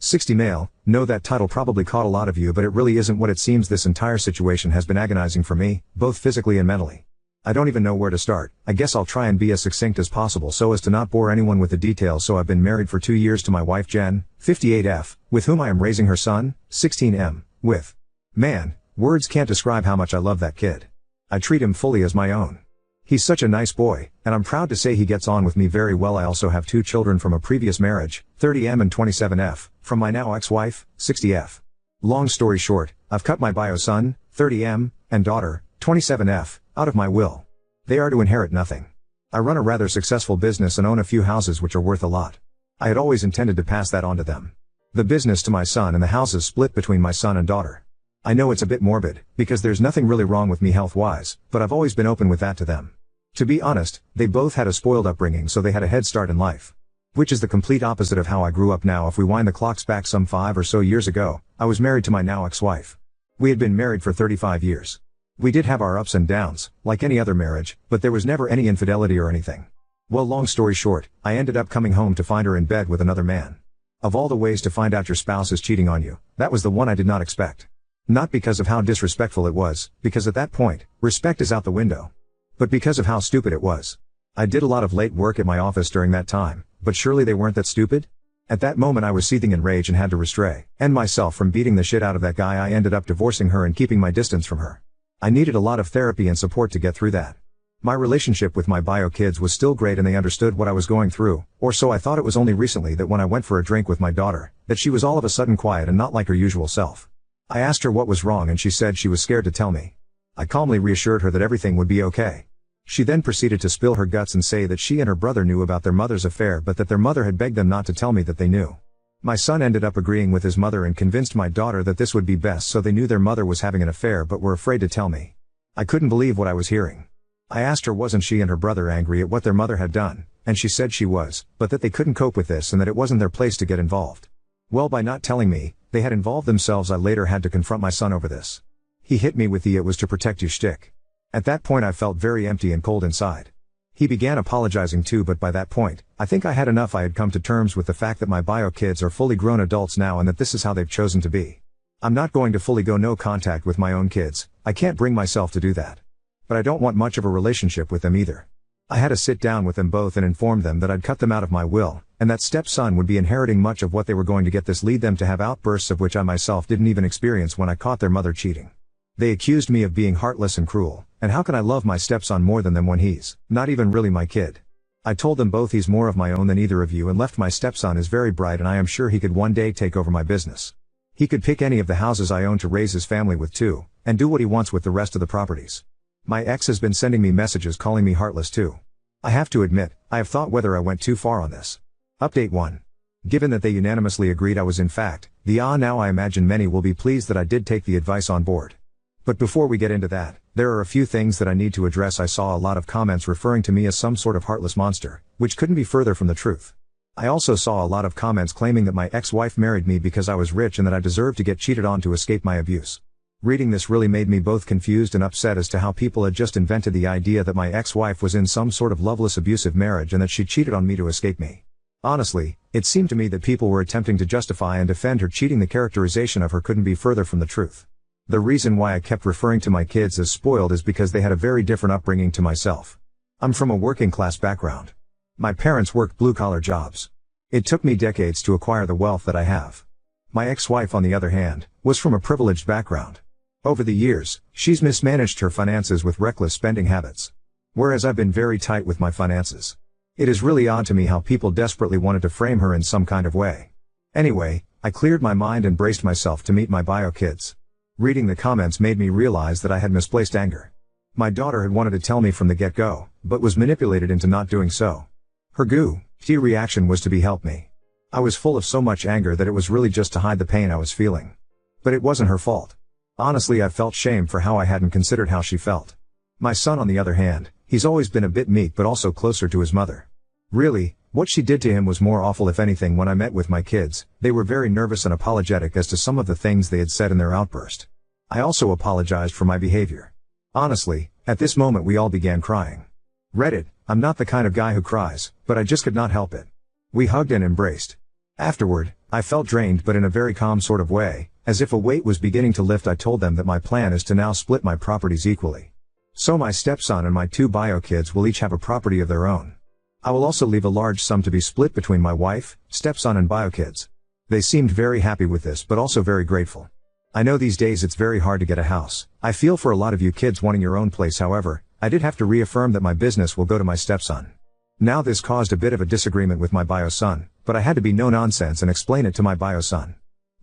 60 male. No, that title probably caught a lot of you, but it really isn't what it seems. This entire situation has been agonizing for me, both physically and mentally. I don't even know where to start. I guess I'll try and be as succinct as possible so as to not bore anyone with the details. So I've been married for 2 years to my wife Jen, 58F, with whom I am raising her son, 16M, with. Man, words can't describe how much I love that kid. I treat him fully as my own. He's such a nice boy, and I'm proud to say he gets on with me very well. I also have 2 children from a previous marriage, 30M and 27F, from my now ex-wife, 60F. Long story short, I've cut my bio son, 30M, and daughter, 27F, out of my will. They are to inherit nothing. I run a rather successful business and own a few houses which are worth a lot. I had always intended to pass that on to them. The business to my son and the houses split between my son and daughter. I know it's a bit morbid, because there's nothing really wrong with me health-wise, but I've always been open with that to them. To be honest, they both had a spoiled upbringing, so they had a head start in life. Which is the complete opposite of how I grew up. Now if we wind the clocks back some 5 or so years ago, I was married to my now ex-wife. We had been married for 35 years. We did have our ups and downs, like any other marriage, but there was never any infidelity or anything. Well, long story short, I ended up coming home to find her in bed with another man. Of all the ways to find out your spouse is cheating on you, that was the one I did not expect. Not because of how disrespectful it was, because at that point, respect is out the window. But because of how stupid it was. I did a lot of late work at my office during that time, but surely they weren't that stupid? At that moment I was seething in rage and had to restrain myself from beating the shit out of that guy. I ended up divorcing her and keeping my distance from her. I needed a lot of therapy and support to get through that. My relationship with my bio kids was still great and they understood what I was going through, or so I thought. It was only recently that when I went for a drink with my daughter, that she was all of a sudden quiet and not like her usual self. I asked her what was wrong and she said she was scared to tell me. I calmly reassured her that everything would be okay. She then proceeded to spill her guts and say that she and her brother knew about their mother's affair, but that their mother had begged them not to tell me that they knew. My son ended up agreeing with his mother and convinced my daughter that this would be best, so they knew their mother was having an affair but were afraid to tell me. I couldn't believe what I was hearing. I asked her wasn't she and her brother angry at what their mother had done, and she said she was, but that they couldn't cope with this and that it wasn't their place to get involved. Well, by not telling me, they had involved themselves. I later had to confront my son over this. He hit me with the "it was to protect you" shtick. At that point I felt very empty and cold inside. He began apologizing too, but by that point, I think I had enough. I had come to terms with the fact that my bio kids are fully grown adults now and that this is how they've chosen to be. I'm not going to fully go no contact with my own kids. I can't bring myself to do that. But I don't want much of a relationship with them either. I had to sit down with them both and inform them that I'd cut them out of my will, and that stepson would be inheriting much of what they were going to get. This lead them to have outbursts of which I myself didn't even experience when I caught their mother cheating. They accused me of being heartless and cruel, and how can I love my stepson more than them when he's not even really my kid? I told them both he's more of my own than either of you, and left my stepson is very bright and I am sure he could one day take over my business. He could pick any of the houses I own to raise his family with too, and do what he wants with the rest of the properties. My ex has been sending me messages calling me heartless too. I have to admit, I have thought whether I went too far on this. Update 1. Given that they unanimously agreed I was in fact now I imagine many will be pleased that I did take the advice on board. But before we get into that, there are a few things that I need to address. I saw a lot of comments referring to me as some sort of heartless monster, which couldn't be further from the truth. I also saw a lot of comments claiming that my ex-wife married me because I was rich and that I deserved to get cheated on to escape my abuse. Reading this really made me both confused and upset as to how people had just invented the idea that my ex-wife was in some sort of loveless abusive marriage and that she cheated on me to escape me. Honestly, it seemed to me that people were attempting to justify and defend her cheating. The characterization of her couldn't be further from the truth. The reason why I kept referring to my kids as spoiled is because they had a very different upbringing to myself. I'm from a working class background. My parents worked blue-collar jobs. It took me decades to acquire the wealth that I have. My ex-wife, on the other hand, was from a privileged background. Over the years, she's mismanaged her finances with reckless spending habits. Whereas I've been very tight with my finances. It is really odd to me how people desperately wanted to frame her in some kind of way. Anyway, I cleared my mind and braced myself to meet my bio kids. Reading the comments made me realize that I had misplaced anger. My daughter had wanted to tell me from the get-go, but was manipulated into not doing so. Her goofy reaction was to help me. I was full of so much anger that it was really just to hide the pain I was feeling. But it wasn't her fault. Honestly, I felt shame for how I hadn't considered how she felt. My son, on the other hand, he's always been a bit meek but also closer to his mother. Really, what she did to him was more awful. If anything, when I met with my kids, they were very nervous and apologetic as to some of the things they had said in their outburst. I also apologized for my behavior. Honestly, at this moment we all began crying. Reddit, I'm not the kind of guy who cries, but I just could not help it. We hugged and embraced. Afterward, I felt drained but in a very calm sort of way, as if a weight was beginning to lift. I told them that my plan is to now split my properties equally. So my stepson and my 2 bio kids will each have a property of their own. I will also leave a large sum to be split between my wife, stepson and bio kids. They seemed very happy with this but also very grateful. I know these days it's very hard to get a house. I feel for a lot of you kids wanting your own place. However, I did have to reaffirm that my business will go to my stepson. Now this caused a bit of a disagreement with my bio son, but I had to be no nonsense and explain it to my bio son.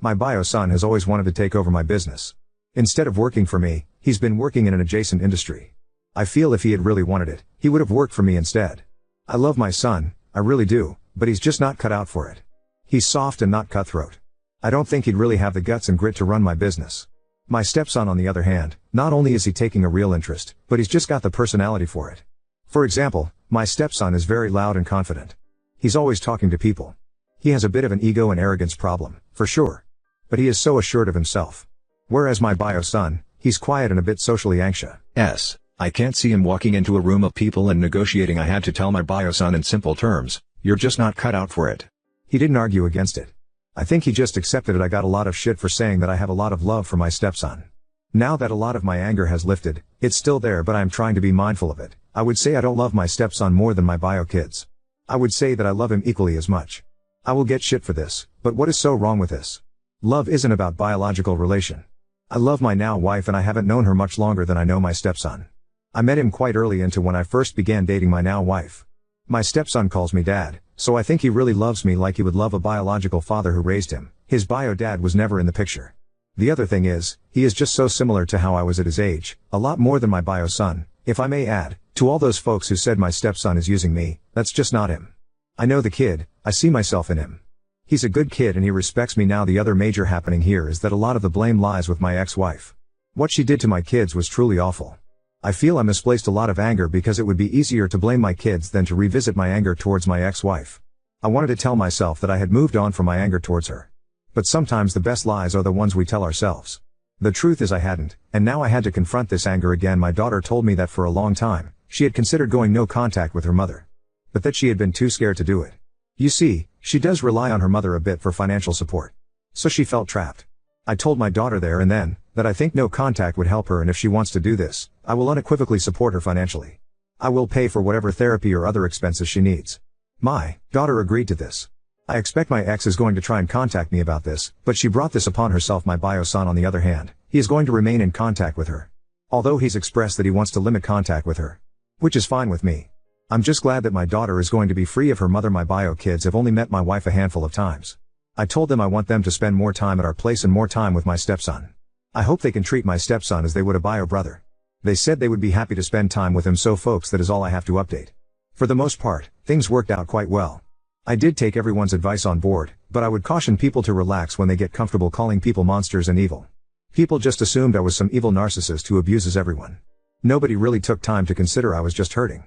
My bio son has always wanted to take over my business. Instead of working for me, he's been working in an adjacent industry. I feel if he had really wanted it, he would have worked for me instead. I love my son, I really do, but he's just not cut out for it. He's soft and not cutthroat. I don't think he'd really have the guts and grit to run my business. My stepson, on the other hand, not only is he taking a real interest, but he's just got the personality for it. For example, my stepson is very loud and confident. He's always talking to people. He has a bit of an ego and arrogance problem, for sure. But he is so assured of himself. Whereas my bio son, he's quiet and a bit socially anxious. I can't see him walking into a room of people and negotiating. I had to tell my bio son in simple terms, you're just not cut out for it. He didn't argue against it. I think he just accepted it. I got a lot of shit for saying that I have a lot of love for my stepson. Now that a lot of my anger has lifted, it's still there but I'm trying to be mindful of it. I would say I don't love my stepson more than my bio kids. I would say that I love him equally as much. I will get shit for this, but what is so wrong with this? Love isn't about biological relation. I love my now wife and I haven't known her much longer than I know my stepson. I met him quite early into when I first began dating my now wife. My stepson calls me dad, so I think he really loves me like he would love a biological father who raised him. His bio dad was never in the picture. The other thing is, he is just so similar to how I was at his age, a lot more than my bio son, if I may add, to all those folks who said my stepson is using me, that's just not him. I know the kid, I see myself in him. He's a good kid and he respects me. Now the other major happening here is that a lot of the blame lies with my ex-wife. What she did to my kids was truly awful. I feel I misplaced a lot of anger because it would be easier to blame my kids than to revisit my anger towards my ex-wife. I wanted to tell myself that I had moved on from my anger towards her. But sometimes the best lies are the ones we tell ourselves. The truth is I hadn't, and now I had to confront this anger again. My daughter told me that for a long time, she had considered going no contact with her mother. But that she had been too scared to do it. You see, she does rely on her mother a bit for financial support. So she felt trapped. I told my daughter there and then, that I think no contact would help her, and if she wants to do this, I will unequivocally support her financially. I will pay for whatever therapy or other expenses she needs. My daughter agreed to this. I expect my ex is going to try and contact me about this, but she brought this upon herself. My bio son, on the other hand, he is going to remain in contact with her. Although he's expressed that he wants to limit contact with her. Which is fine with me. I'm just glad that my daughter is going to be free of her mother. My bio kids have only met my wife a handful of times. I told them I want them to spend more time at our place and more time with my stepson. I hope they can treat my stepson as they would a bio brother. They said they would be happy to spend time with him. So folks, that is all I have to update. For the most part, things worked out quite well. I did take everyone's advice on board, but I would caution people to relax when they get comfortable calling people monsters and evil. People just assumed I was some evil narcissist who abuses everyone. Nobody really took time to consider I was just hurting.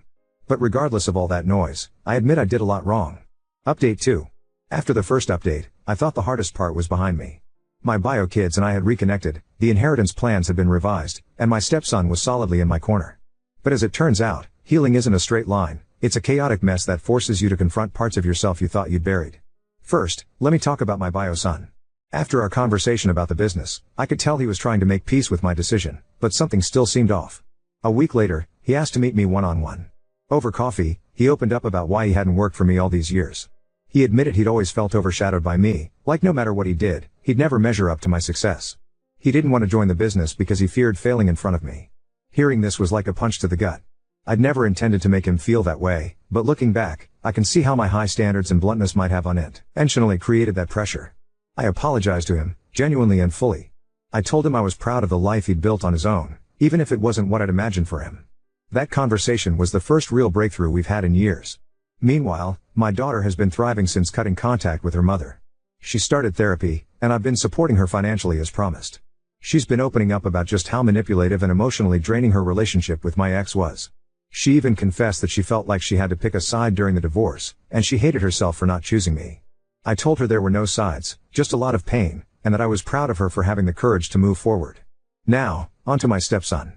But regardless of all that noise, I admit I did a lot wrong. Update 2. After the first update, I thought the hardest part was behind me. My bio kids and I had reconnected, the inheritance plans had been revised, and my stepson was solidly in my corner. But as it turns out, healing isn't a straight line. It's a chaotic mess that forces you to confront parts of yourself you thought you'd buried. First, let me talk about my bio son. After our conversation about the business, I could tell he was trying to make peace with my decision, but something still seemed off. A week later, he asked to meet me one-on-one. Over coffee, he opened up about why he hadn't worked for me all these years. He admitted he'd always felt overshadowed by me, like no matter what he did, he'd never measure up to my success. He didn't want to join the business because he feared failing in front of me. Hearing this was like a punch to the gut. I'd never intended to make him feel that way, but looking back, I can see how my high standards and bluntness might have unintentionally created that pressure. I apologized to him, genuinely and fully. I told him I was proud of the life he'd built on his own, even if it wasn't what I'd imagined for him. That conversation was the first real breakthrough we've had in years. Meanwhile, my daughter has been thriving since cutting contact with her mother. She started therapy, and I've been supporting her financially as promised. She's been opening up about just how manipulative and emotionally draining her relationship with my ex was. She even confessed that she felt like she had to pick a side during the divorce, and she hated herself for not choosing me. I told her there were no sides, just a lot of pain, and that I was proud of her for having the courage to move forward. Now, onto my stepson.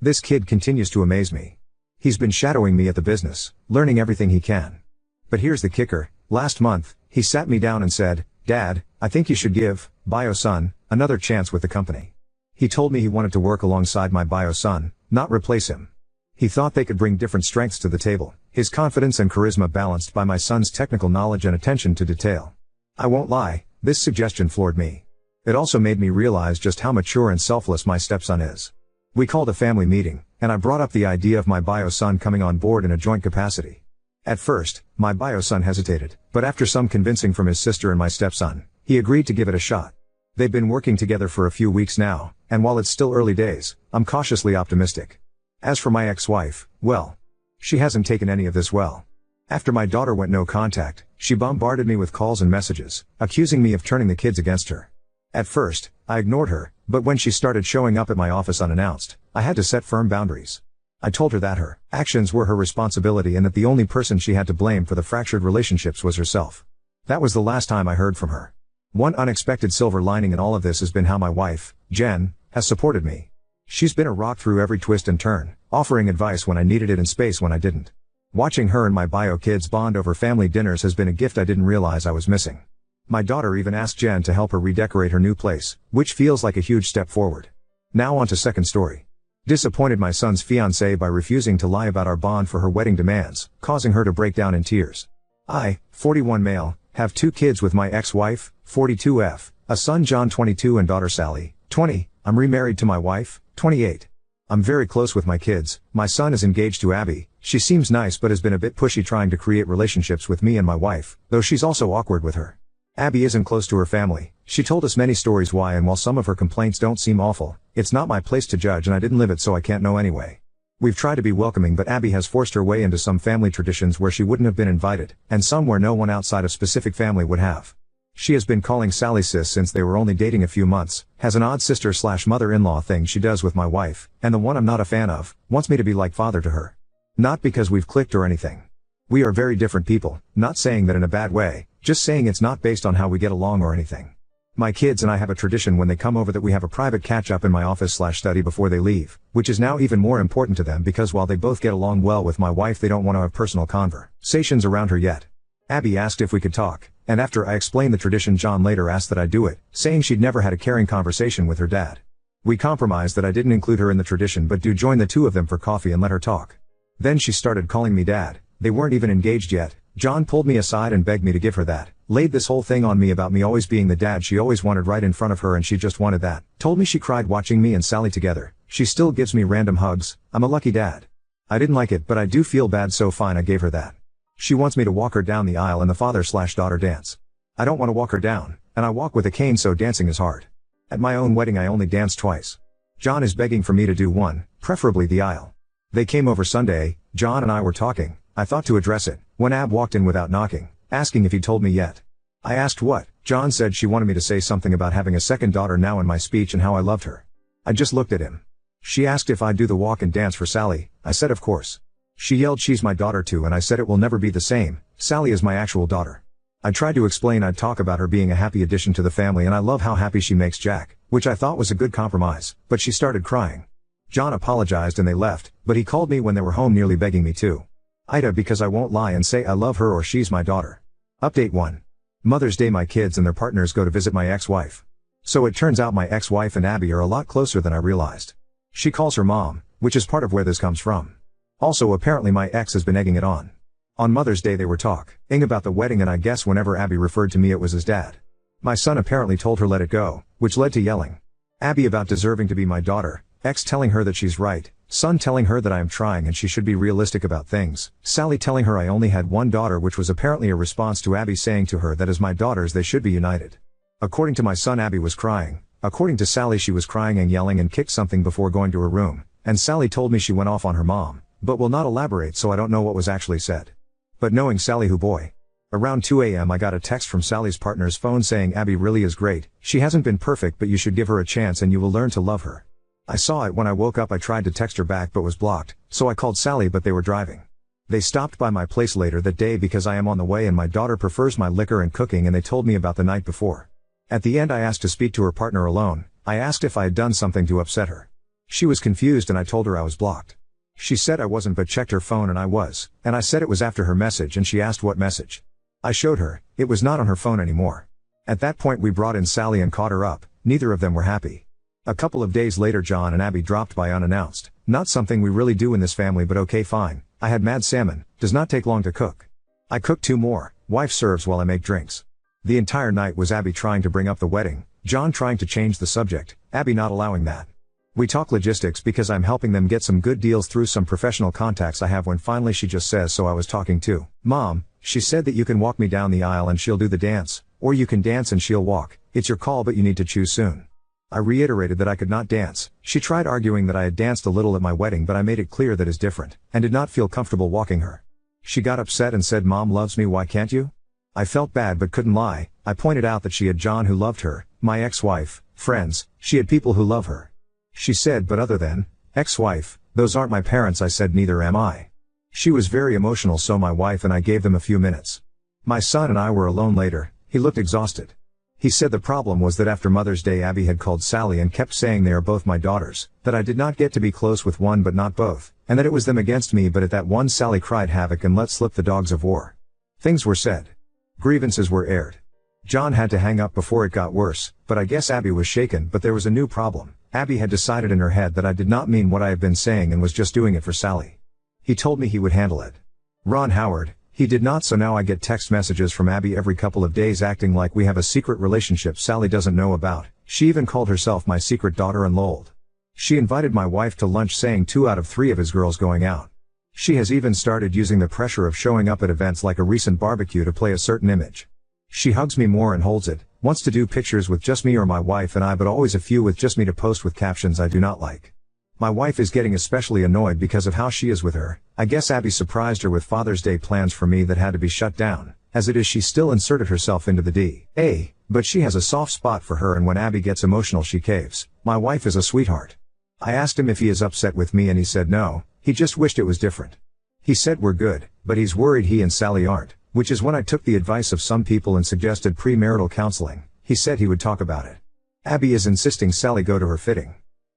This kid continues to amaze me. He's been shadowing me at the business, learning everything he can. But here's the kicker, Last month, he sat me down and said, "Dad, I think you should give bio son another chance with the company." He told me he wanted to work alongside my bio son, not replace him. He thought they could bring different strengths to the table, his confidence and charisma balanced by my son's technical knowledge and attention to detail. I won't lie, this suggestion floored me. It also made me realize just how mature and selfless my stepson is. We called a family meeting, and I brought up the idea of my bio son coming on board in a joint capacity. At first, my bio son hesitated, but after some convincing from his sister and my stepson, he agreed to give it a shot. They've been working together for a few weeks now, and while it's still early days, I'm cautiously optimistic. As for my ex-wife, well, she hasn't taken any of this well. After my daughter went no contact, she bombarded me with calls and messages, accusing me of turning the kids against her. At first, I ignored her, but when she started showing up at my office unannounced, I had to set firm boundaries. I told her that her actions were her responsibility and that the only person she had to blame for the fractured relationships was herself. That was the last time I heard from her. One unexpected silver lining in all of this has been how my wife, Jen, has supported me. She's been a rock through every twist and turn, offering advice when I needed it and space when I didn't. Watching her and my bio kids bond over family dinners has been a gift I didn't realize I was missing. My daughter even asked Jen to help her redecorate her new place, which feels like a huge step forward. Now on to second story. Disappointed my son's fiancée by refusing to lie about our bond for her wedding demands, causing her to break down in tears. I, 41 male, have 2 kids with my ex-wife, 42F, a son John 22 and daughter Sally, 20, I'm remarried to my wife, 28. I'm very close with my kids, my son is engaged to Abby, she seems nice but has been a bit pushy trying to create relationships with me and my wife, though she's also awkward with her. Abby isn't close to her family, she told us many stories why, and while some of her complaints don't seem awful, it's not my place to judge and I didn't live it so I can't know anyway. We've tried to be welcoming but Abby has forced her way into some family traditions where she wouldn't have been invited, and some where no one outside of specific family would have. She has been calling Sally sis since they were only dating a few months, has an odd sister/mother-in-law thing she does with my wife, and the one I'm not a fan of, wants me to be like father to her. Not because we've clicked or anything. We are very different people, not saying that in a bad way, just saying it's not based on how we get along or anything. My kids and I have a tradition when they come over that we have a private catch-up in my office/study before they leave, which is now even more important to them because while they both get along well with my wife they don't want to have personal conversations around her yet. Abby asked if we could talk, and after I explained the tradition John later asked that I do it, saying she'd never had a caring conversation with her dad. We compromised that I didn't include her in the tradition but do join the 2 of them for coffee and let her talk. Then she started calling me dad, they weren't even engaged yet. John pulled me aside and begged me to give her that, laid this whole thing on me about me always being the dad she always wanted right in front of her and she just wanted that, told me she cried watching me and Sally together, she still gives me random hugs, I'm a lucky dad. I didn't like it but I do feel bad so fine I gave her that. She wants me to walk her down the aisle in the father/daughter dance. I don't want to walk her down, and I walk with a cane so dancing is hard. At my own wedding I only danced twice. John is begging for me to do one, preferably the aisle. They came over Sunday, John and I were talking, I thought to address it, when Ab walked in without knocking, asking if he'd told me yet. I asked what, John said she wanted me to say something about having a second daughter now in my speech and how I loved her. I just looked at him. She asked if I'd do the walk and dance for Sally, I said of course. She yelled she's my daughter too and I said it will never be the same, Sally is my actual daughter. I tried to explain I'd talk about her being a happy addition to the family and I love how happy she makes Jack, which I thought was a good compromise, but she started crying. John apologized and they left, but he called me when they were home nearly begging me to. Ida because I won't lie and say I love her or she's my daughter. Update 1. Mother's Day my kids and their partners go to visit my ex-wife. So it turns out my ex-wife and Abby are a lot closer than I realized. She calls her mom, which is part of where this comes from. Also apparently my ex has been egging it on. On Mother's Day they were talking about the wedding and I guess whenever Abby referred to me it was as dad. My son apparently told her let it go, which led to yelling. Abby about deserving to be my daughter, ex telling her that she's right, son telling her that I am trying and she should be realistic about things, Sally telling her I only had one daughter which was apparently a response to Abby saying to her that as my daughters they should be united. According to my son Abby was crying, according to Sally she was crying and yelling and kicked something before going to her room, and Sally told me she went off on her mom, but will not elaborate so I don't know what was actually said. But knowing Sally who boy. Around 2 a.m. I got a text from Sally's partner's phone saying Abby really is great, she hasn't been perfect but you should give her a chance and you will learn to love her. I saw it when I woke up. I tried to text her back but was blocked, so I called Sally but they were driving. They stopped by my place later that day because I am on the way and my daughter prefers my liquor and cooking and they told me about the night before. At the end I asked to speak to her partner alone, I asked if I had done something to upset her. She was confused and I told her I was blocked. She said I wasn't but checked her phone and I was, and I said it was after her message and she asked what message. I showed her, it was not on her phone anymore. At that point we brought in Sally and caught her up, neither of them were happy. A couple of days later John and Abby dropped by unannounced, not something we really do in this family but okay fine, I had mad salmon, does not take long to cook. I cooked 2 more, wife serves while I make drinks. The entire night was Abby trying to bring up the wedding, John trying to change the subject, Abby not allowing that. We talk logistics because I'm helping them get some good deals through some professional contacts I have when finally she just says so I was talking to Mom, she said that you can walk me down the aisle and she'll do the dance, or you can dance and she'll walk, it's your call but you need to choose soon. I reiterated that I could not dance, she tried arguing that I had danced a little at my wedding but I made it clear that is different, and did not feel comfortable walking her. She got upset and said Mom loves me why can't you? I felt bad but couldn't lie, I pointed out that she had John who loved her, my ex-wife, friends, she had people who love her. She said but other than, ex-wife, those aren't my parents I said neither am I. She was very emotional so my wife and I gave them a few minutes. My son and I were alone later, he looked exhausted. He said the problem was that after Mother's Day Abby had called Sally and kept saying they are both my daughters, that I did not get to be close with one but not both, and that it was them against me but at that one Sally cried havoc and let slip the dogs of war. Things were said. Grievances were aired. John had to hang up before it got worse, but I guess Abby was shaken but there was a new problem. Abby had decided in her head that I did not mean what I had been saying and was just doing it for Sally. He told me he would handle it. Ron Howard, he did not so now I get text messages from Abby every couple of days acting like we have a secret relationship Sally doesn't know about, she even called herself my secret daughter and lolled. She invited my wife to lunch saying 2 out of 3 of his girls going out. She has even started using the pressure of showing up at events like a recent barbecue to play a certain image. She hugs me more and holds it, wants to do pictures with just me or my wife and I but always a few with just me to post with captions I do not like. My wife is getting especially annoyed because of how she is with her. I guess Abby surprised her with Father's Day plans for me that had to be shut down. As it is she still inserted herself into the D.A., but she has a soft spot for her and when Abby gets emotional she caves. My wife is a sweetheart. I asked him if he is upset with me and he said no, he just wished it was different. He said we're good, but he's worried he and Sally aren't, which is when I took the advice of some people and suggested premarital counseling. He said he would talk about it. Abby is insisting Sally go to her fitting.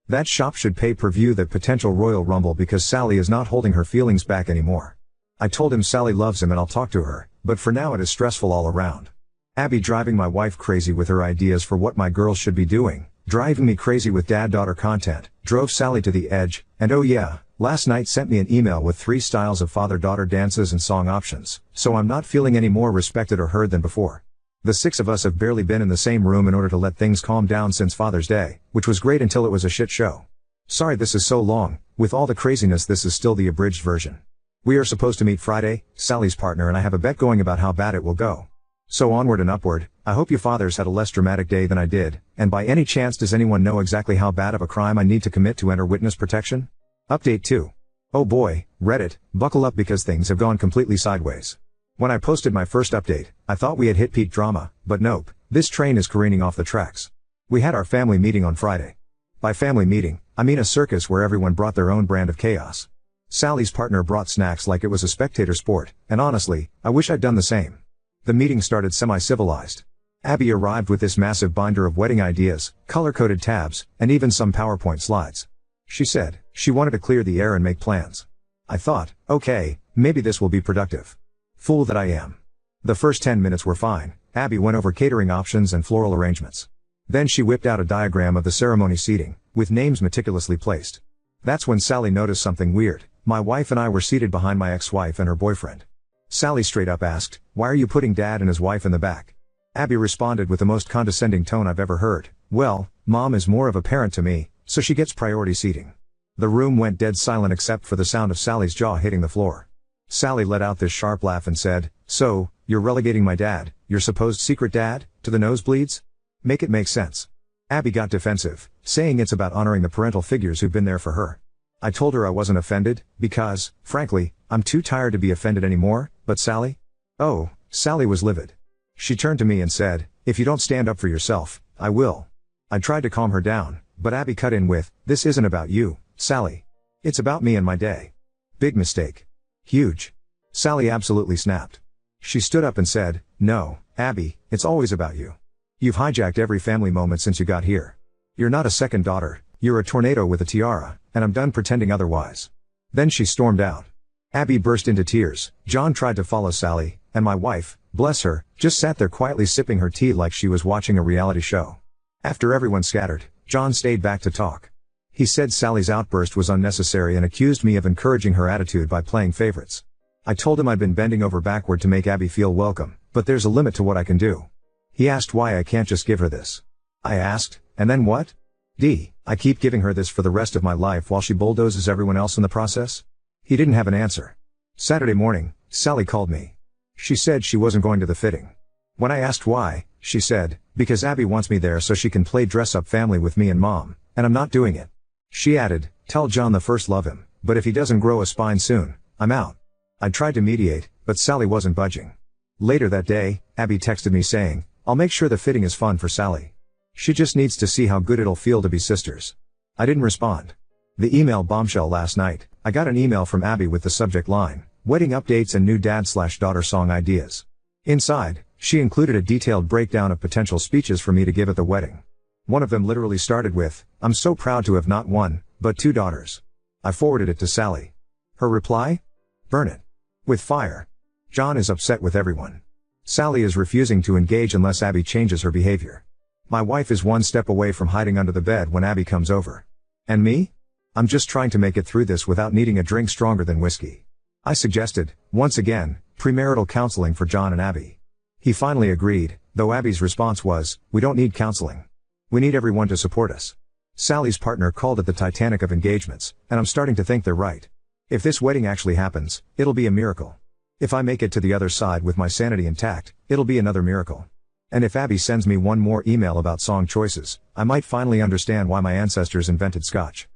That shop should pay per view that potential Royal Rumble because Sally is not holding her feelings back anymore. I told him Sally loves him and I'll talk to her, but for now it is stressful all around. Abby driving my wife crazy with her ideas for what my girls should be doing, driving me crazy with dad-daughter content, drove Sally to the edge, and oh yeah, last night sent me an email with 3 styles of father-daughter dances and song options, so I'm not feeling any more respected or heard than before. The 6 of us have barely been in the same room in order to let things calm down since Father's Day, which was great until it was a shit show. Sorry this is so long, with all the craziness this is still the abridged version. We are supposed to meet Friday, Sally's partner and I have a bet going about how bad it will go. So onward and upward, I hope you fathers had a less dramatic day than I did, and by any chance does anyone know exactly how bad of a crime I need to commit to enter witness protection? Update 2. Oh boy, Reddit, buckle up because things have gone completely sideways. When I posted my first update, I thought we had hit peak drama, but nope, this train is careening off the tracks. We had our family meeting on Friday. By family meeting, I mean a circus where everyone brought their own brand of chaos. Sally's partner brought snacks like it was a spectator sport, and honestly, I wish I'd done the same. The meeting started semi-civilized. Abby arrived with this massive binder of wedding ideas, color-coded tabs, and even some PowerPoint slides. She said, she wanted to clear the air and make plans. I thought, okay, maybe this will be productive. Fool that I am. The first 10 minutes were fine. Abby went over catering options and floral arrangements. Then she whipped out a diagram of the ceremony seating, with names meticulously placed. That's when Sally noticed something weird. My wife and I were seated behind my ex-wife and her boyfriend. Sally straight up asked, "Why are you putting Dad and his wife in the back?" Abby responded with the most condescending tone I've ever heard, "Well, Mom is more of a parent to me, so she gets priority seating." The room went dead silent except for the sound of Sally's jaw hitting the floor. Sally let out this sharp laugh and said, "So, you're relegating my dad, your supposed secret dad, to the nosebleeds? Make it make sense." Abby got defensive, saying it's about honoring the parental figures who've been there for her. I told her I wasn't offended, because, frankly, I'm too tired to be offended anymore, but Sally? Oh, Sally was livid. She turned to me and said, "If you don't stand up for yourself, I will." I tried to calm her down, but Abby cut in with, "This isn't about you, Sally. It's about me and my day." Big mistake. Huge. Sally absolutely snapped. She stood up and said, "No, Abby, it's always about you. You've hijacked every family moment since you got here. You're not a second daughter, you're a tornado with a tiara, and I'm done pretending otherwise." Then she stormed out. Abby burst into tears. John tried to follow Sally, and my wife, Bless her, just sat there quietly sipping her tea like she was watching a reality show. After everyone scattered, John stayed back to talk. He said Sally's outburst was unnecessary and accused me of encouraging her attitude by playing favorites. I told him I'd been bending over backward to make Abby feel welcome, but there's a limit to what I can do. He asked why I can't just give her this. I asked, and then what? I keep giving her this for the rest of my life while she bulldozes everyone else in the process? He didn't have an answer. Saturday morning, Sally called me. She said she wasn't going to the fitting. When I asked why, she said, because Abby wants me there so she can play dress-up family with me and Mom, and I'm not doing it. She added, tell John the first love him, but if he doesn't grow a spine soon, I'm out. I tried to mediate, but Sally wasn't budging. Later that day, Abby texted me saying, I'll make sure the fitting is fun for Sally. She just needs to see how good it'll feel to be sisters. I didn't respond. The email bombshell last night, I got an email from Abby with the subject line, wedding updates and new dad/daughter song ideas. Inside, she included a detailed breakdown of potential speeches for me to give at the wedding. One of them literally started with, I'm so proud to have not one, but two daughters. I forwarded it to Sally. Her reply? Burn it. With fire. John is upset with everyone. Sally is refusing to engage unless Abby changes her behavior. My wife is one step away from hiding under the bed when Abby comes over. And me? I'm just trying to make it through this without needing a drink stronger than whiskey. I suggested, once again, premarital counseling for John and Abby. He finally agreed, though Abby's response was, we don't need counseling. We need everyone to support us. Sally's partner called it the Titanic of engagements, and I'm starting to think they're right. If this wedding actually happens, it'll be a miracle. If I make it to the other side with my sanity intact, it'll be another miracle. And if Abby sends me one more email about song choices, I might finally understand why my ancestors invented Scotch.